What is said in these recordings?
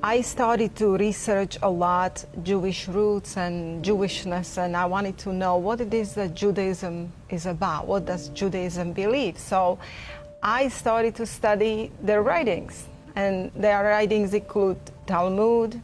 I started to research a lot Jewish roots and Jewishness, and I wanted to know what it is that Judaism is about. What does Judaism believe? So I started to study their writings, and their writings include Talmud,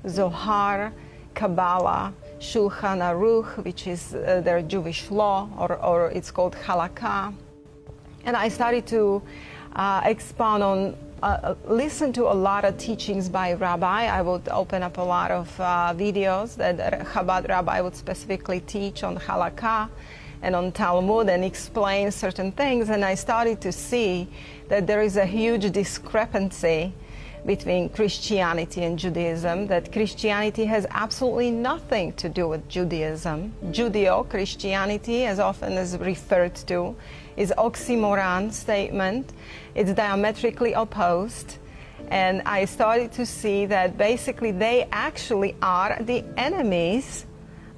Zohar, Kabbalah, Shulchan Aruch, which is their Jewish law, or it's called Halakha. And I started to expound on listen to a lot of teachings by rabbi. I would open up a lot of videos that Chabad rabbi would specifically teach on halakha and on Talmud and explain certain things. And I started to see that there is a huge discrepancy between Christianity and Judaism, that Christianity has absolutely nothing to do with Judaism. Judeo-Christianity, as often as referred to, is oxymoron statement. It's diametrically opposed. And I started to see that basically they actually are the enemies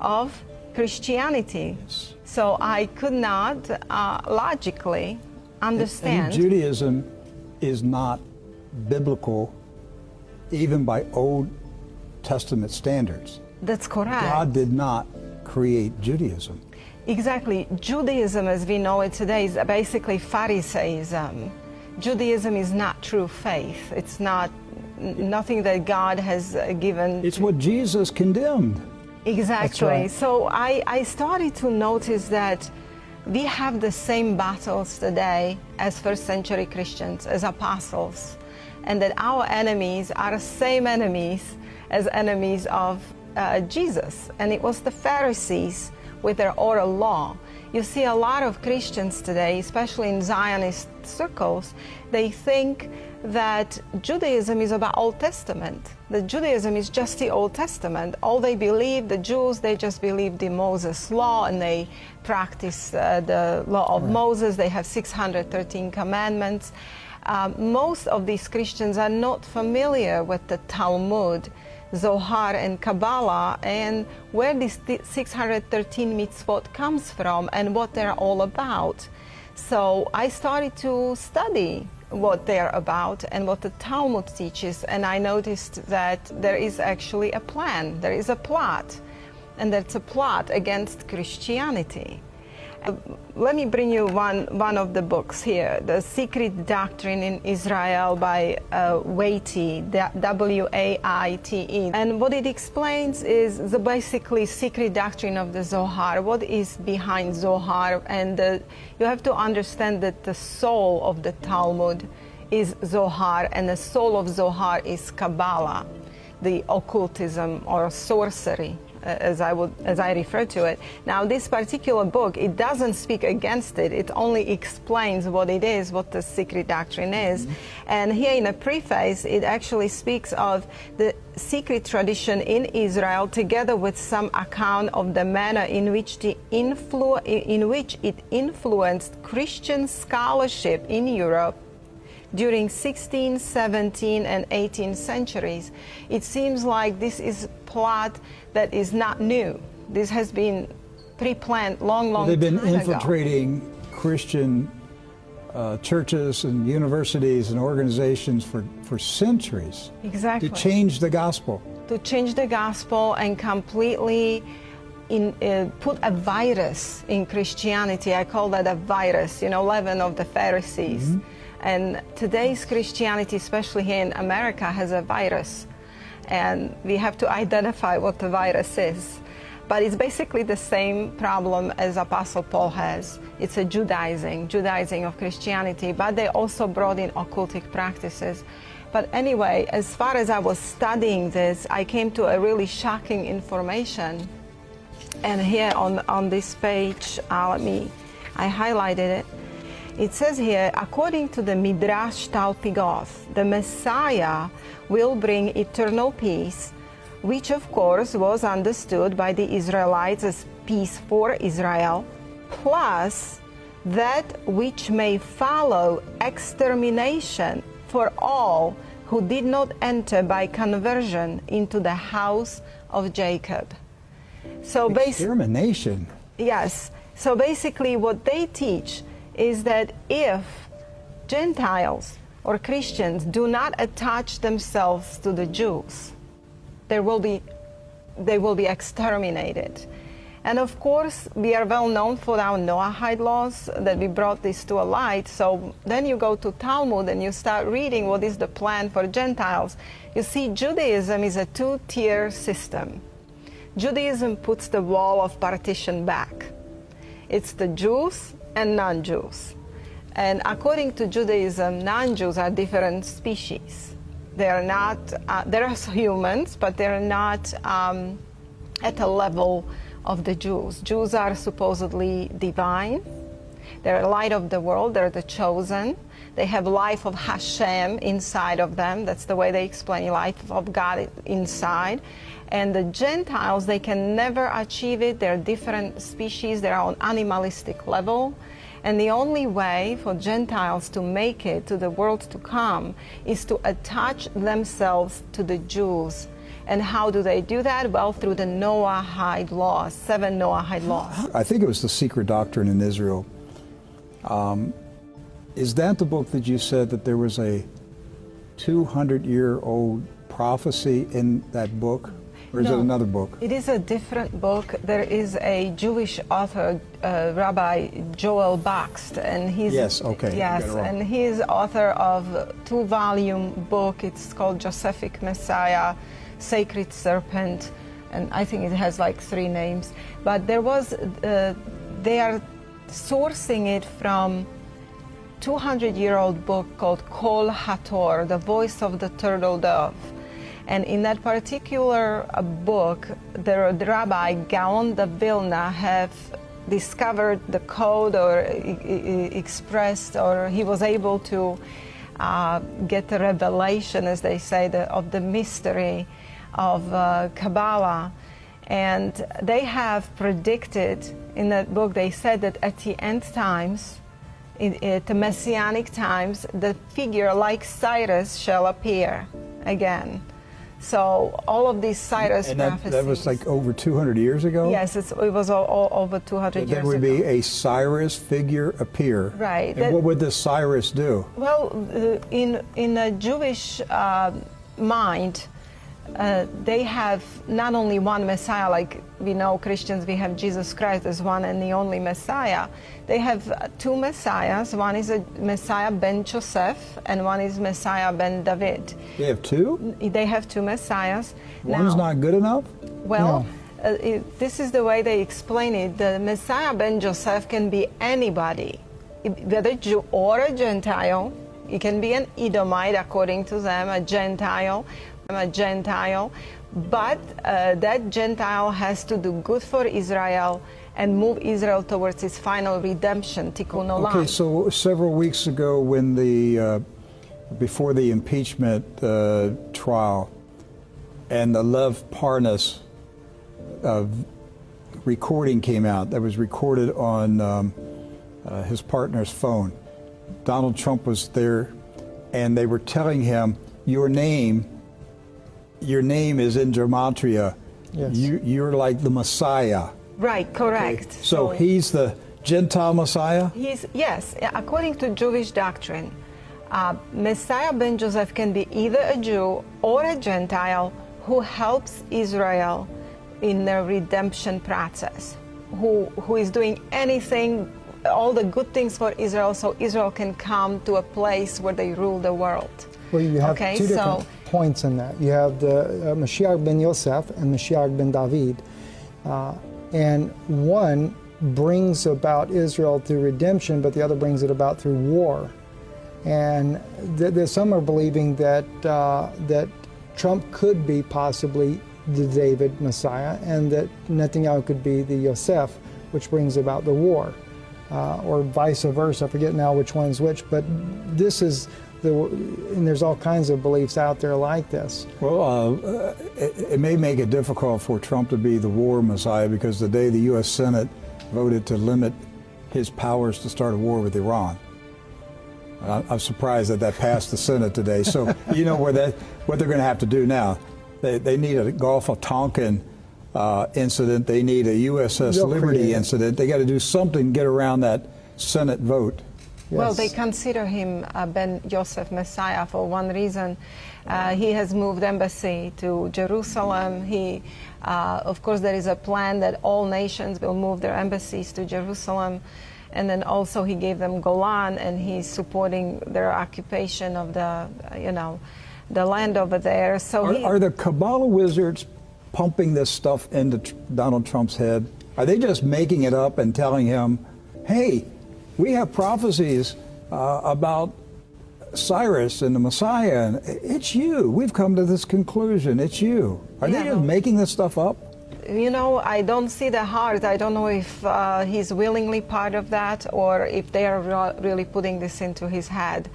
of Christianity. Yes. So I could not logically understand. And Judaism is not biblical even by Old Testament standards. That's correct. God did not create Judaism. Exactly. Judaism as we know it today is basically Pharisaism. Judaism is not true faith. It's not nothing that God has given. It's what Jesus condemned. Exactly. Right. So I started to notice that we have the same battles today as first century Christians, as apostles, and that our enemies are the same enemies as enemies of Jesus. And it was the Pharisees with their oral law. You see a lot of Christians today, especially in Zionist circles, they think that Judaism is about Old Testament, that Judaism is just the Old Testament. All they believe, the Jews, they just believe the Moses law, and they practice the law of Moses. They have 613 commandments. Most of these Christians are not familiar with the Talmud, Zohar and Kabbalah, and where this 613 mitzvot comes from and what they're all about. So I started to study what they're about and what the Talmud teaches, and I noticed that there is actually a plan, there is a plot, and that's a plot against Christianity. Let me bring you one of the books here, The Secret Doctrine in Israel by Waite, W-A-I-T-E. And what it explains is the basically secret doctrine of the Zohar, what is behind Zohar. And you have to understand that the soul of the Talmud is Zohar, and the soul of Zohar is Kabbalah, the occultism or sorcery, as I refer to it. Now, this particular book, it doesn't speak against it. It only explains what it is, what the secret doctrine is. Mm-hmm. And here in a preface, it actually speaks of the secret tradition in Israel, together with some account of the manner in which it influenced Christian scholarship in Europe during 16th, 17th, and 18th centuries. It seems like this is a plot that is not new. This has been pre-planned long time ago. They've been infiltrating Christian churches and universities and organizations for centuries. Exactly. To change the gospel. To change the gospel and completely put a virus in Christianity. I call that a virus, leaven of the Pharisees. Mm-hmm. And today's Christianity, especially here in America, has a virus. And we have to identify what the virus is. But it's basically the same problem as Apostle Paul has. It's a Judaizing of Christianity, but they also brought in occultic practices. But anyway, as far as I was studying this, I came to a really shocking information. And here on this page, I highlighted it. It says here, according to the Midrash Talpigoth, the Messiah will bring eternal peace, which of course was understood by the Israelites as peace for Israel, plus that which may follow extermination for all who did not enter by conversion into the house of Jacob. So extermination? Yes. So basically what they teach is that if Gentiles or Christians do not attach themselves to the Jews, they will be exterminated. And of course, we are well known for our Noahide laws, that we brought this to a light. So then you go to Talmud and you start reading what is the plan for Gentiles. You see, Judaism is a two-tier system. Judaism puts the wall of partition back. It's the Jews and non-Jews. And according to Judaism, non-Jews are different species. They are not, they're humans, but they're not at a level of the Jews. Jews are supposedly divine. They're light of the world. They're the chosen. They have life of Hashem inside of them. That's the way they explain life of God inside. And the Gentiles, they can never achieve it. They're different species. They're on animalistic level. And the only way for Gentiles to make it to the world to come is to attach themselves to the Jews. And how do they do that? Well, through the Noahide laws, 7 Noahide laws. I think it was The Secret Doctrine in Israel. Is that the book that you said that there was a 200-year-old prophecy in that book? Or is it another book? It is a different book. There is a Jewish author, Rabbi Joel Bakst, and he's and he is author of a 2-volume book. It's called Josephic Messiah, Sacred Serpent, and I think it has like 3 names. But there was, they are sourcing it from 200-year-old book called Kol Hator, The Voice of the Turtle Dove. And in that particular book, the Rabbi Gaon de Vilna have discovered the code, or expressed, or he was able to get the revelation, as they say, of the mystery of Kabbalah. And they have predicted in that book, they said that at the end times, at the messianic times, the figure like Cyrus shall appear again. So all of these Cyrus prophecies. That was like over 200 years ago? Yes, it was all over 200 years ago. There would be a Cyrus figure appear. Right. And what would this Cyrus do? Well, in a Jewish mind, they have not only one Messiah, like we know Christians, we have Jesus Christ as one and the only Messiah. They have 2 Messiahs. One is a Messiah ben Joseph, and one is Messiah ben David. They have 2? They have 2 Messiahs. One's not good enough? Well, this is the way they explain it. The Messiah ben Joseph can be anybody, whether Jew or a Gentile. It can be an Edomite, according to them, a Gentile, but that Gentile has to do good for Israel and move Israel towards its final redemption, tikkun olam. Okay, so several weeks ago, when before the impeachment trial, and the Lev Parnas recording came out, that was recorded on his partner's phone. Donald Trump was there, and they were telling him, your name is in gematria. Yes. You're like the Messiah. Right, correct. Okay. So he's the Gentile Messiah? Yes, according to Jewish doctrine, Messiah ben Joseph can be either a Jew or a Gentile who helps Israel in their redemption process, who is doing anything, all the good things for Israel, so Israel can come to a place where they rule the world. Well, you have 2 different points in that. You have the Mashiach ben Yosef and Mashiach ben David. And one brings about Israel through redemption, but the other brings it about through war. And some are believing that that Trump could be possibly the David Messiah, and that Netanyahu could be the Yosef, which brings about the war, or vice versa. I forget now which one's which, but this is and there's all kinds of beliefs out there like this. Well, it may make it difficult for Trump to be the war Messiah, because the day the U.S. Senate voted to limit his powers to start a war with Iran. I'm surprised that passed the Senate today. So you know what they're going to have to do now. They need a Gulf of Tonkin incident. They need a USS Liberty incident. They got to do something to get around that Senate vote. Well, they consider him Ben Yosef Messiah for one reason. He has moved embassy to Jerusalem. Of course, there is a plan that all nations will move their embassies to Jerusalem. And then also he gave them Golan, and he's supporting their occupation of the land over there. So are the Kabbalah wizards pumping this stuff into Donald Trump's head? Are they just making it up and telling him, hey, we have prophecies about Cyrus and the Messiah, and it's you. We've come to this conclusion. It's you. Are they just making this stuff up? I don't see the heart. I don't know if he's willingly part of that or if they are really putting this into his head.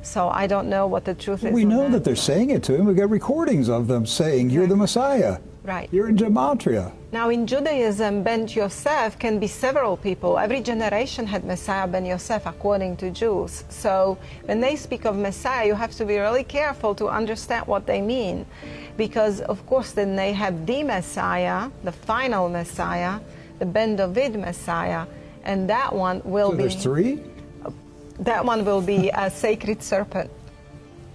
So I don't know what the truth is. We know that they're saying it to him. We got recordings of them saying, you're the Messiah. Right. You're in Gematria. Now in Judaism, Ben Yosef can be several people. Every generation had Messiah Ben Yosef according to Jews. So when they speak of Messiah, you have to be really careful to understand what they mean. Because of course then they have the Messiah, the final Messiah, the Ben David Messiah, and that one will be... So there's three? That one will be a sacred serpent.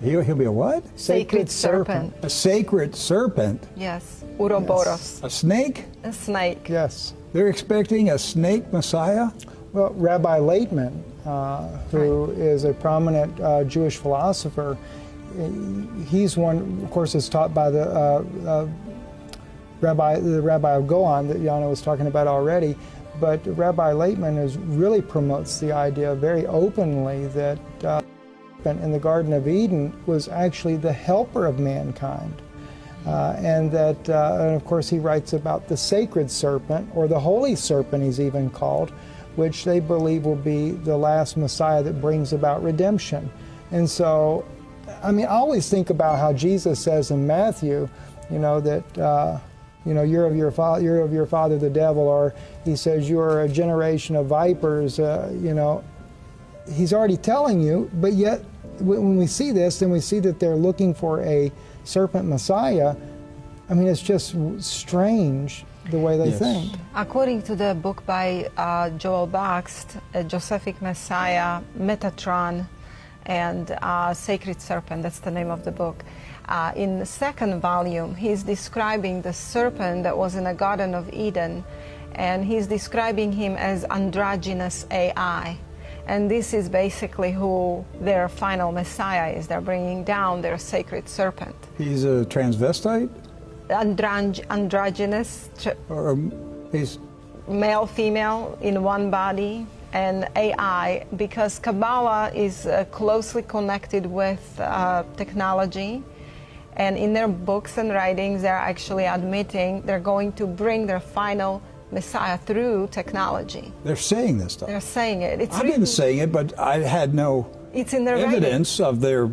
He'll be a what? Sacred serpent. A sacred serpent? Yes. Uroboros. Yes. A snake? A snake. Yes. They're expecting a snake Messiah? Well, Rabbi Laitman, who is a prominent Jewish philosopher, he's one, of course, is taught by the rabbi of Golan that Jana was talking about already. But Rabbi Laitman really promotes the idea very openly that in the Garden of Eden was actually the helper of mankind. And of course he writes about the sacred serpent, or the holy serpent he's even called, which they believe will be the last Messiah that brings about redemption. And so, I mean, I always think about how Jesus says in Matthew, that you're of your father the devil, or he says you're a generation of vipers. He's already telling you, but yet when we see this, then we see that they're looking for a serpent Messiah. I mean, it's just strange the way they think. According to the book by Joel Baxt, Josephic Messiah, Metatron, and Sacred Serpent, that's the name of the book. In the second volume, he's describing the serpent that was in the Garden of Eden, and he's describing him as androgynous AI. And this is basically who their final Messiah is. They're bringing down their sacred serpent. He's a transvestite? Androgynous. Or he's male, female in one body, and AI, because Kabbalah is closely connected with technology. And in their books and writings, they're actually admitting they're going to bring their final Messiah through technology. They're saying this stuff. They're saying it. I've been saying it, but I had no evidence of their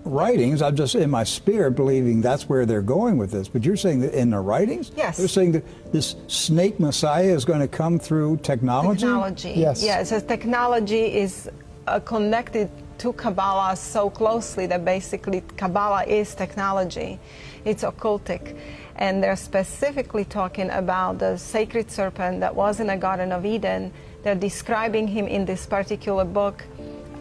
writings. I'm just in my spirit believing that's where they're going with this. But you're saying that in their writings? Yes. They're saying that this snake Messiah is going to come through technology? Technology. Yes. Yes, as technology is connected to Kabbalah so closely that basically Kabbalah is technology. It's occultic. And they're specifically talking about the sacred serpent that was in the Garden of Eden. They're describing him in this particular book,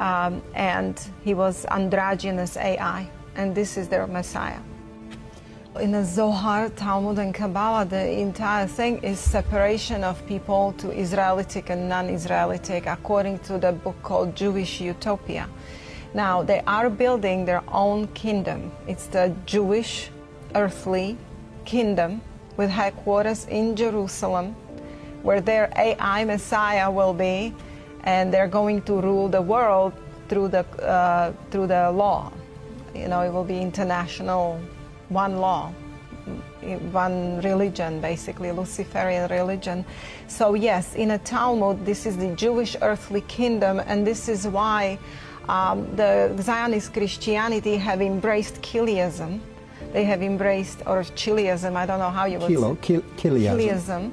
and he was androgynous AI, and this is their Messiah. In the Zohar, Talmud, and Kabbalah, the entire thing is separation of people to Israelitic and non-Israelitic according to the book called Jewish Utopia. Now, they are building their own kingdom. It's the Jewish earthly kingdom with headquarters in Jerusalem, where their AI Messiah will be, and they're going to rule the world through the law. It will be international, one law, one religion, basically, Luciferian religion. So yes, in a Talmud, this is the Jewish earthly kingdom, and this is why the Zionist Christianity have embraced Chiliasm. They have embraced, or Chiliasm, I don't know how you would say. Chiliasm.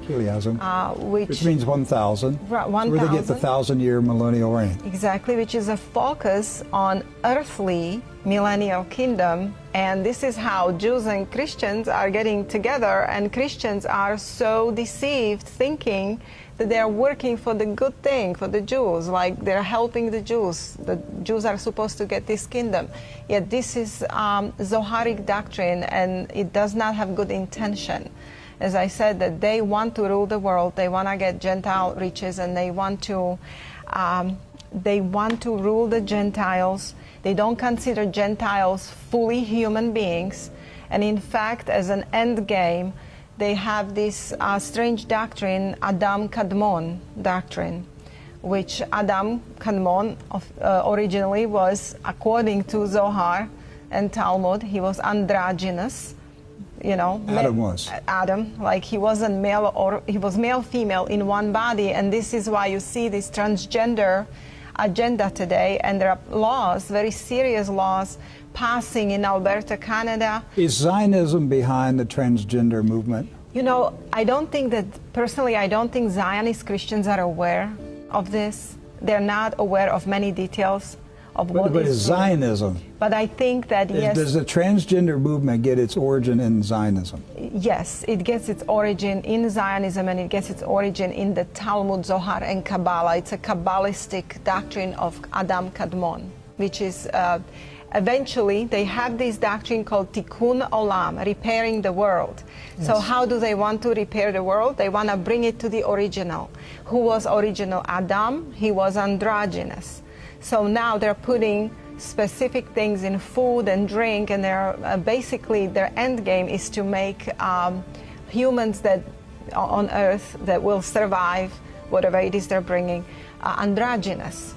Which means 1,000. 1,000. Where they get the 1,000-year millennial reign. Exactly, which is a focus on earthly millennial kingdom. And this is how Jews and Christians are getting together, and Christians are so deceived thinking that they're working for the good thing, for the Jews, like they're helping the Jews. The Jews are supposed to get this kingdom. Yet this is Zoharic doctrine, and it does not have good intention. As I said, that they want to rule the world, they want to get Gentile riches, and they want to rule the Gentiles. They don't consider Gentiles fully human beings. And in fact, as an end game, they have this strange doctrine, Adam Kadmon doctrine, which Adam Kadmon originally was, according to Zohar and Talmud, he was androgynous. Adam, like he wasn't male, or he was male female in one body, and this is why you see this transgender agenda today, and there are laws, very serious laws, passing in Alberta, Canada. Is Zionism behind the transgender movement? I don't think that, personally, I don't think Zionist Christians are aware of this. They're not aware of many details of what But is is Zionism? But I think that, yes. Does the transgender movement get its origin in Zionism? Yes, it gets its origin in Zionism, and it gets its origin in the Talmud, Zohar, and Kabbalah. It's a Kabbalistic doctrine of Adam Kadmon, which is eventually they have this doctrine called Tikkun Olam, repairing the world. Yes. So how do they want to repair the world? They want to bring it to the original. Who was original Adam? He was androgynous. So now they're putting specific things in food and drink, and they're basically their end game is to make humans that on earth that will survive whatever it is they're bringing androgynous.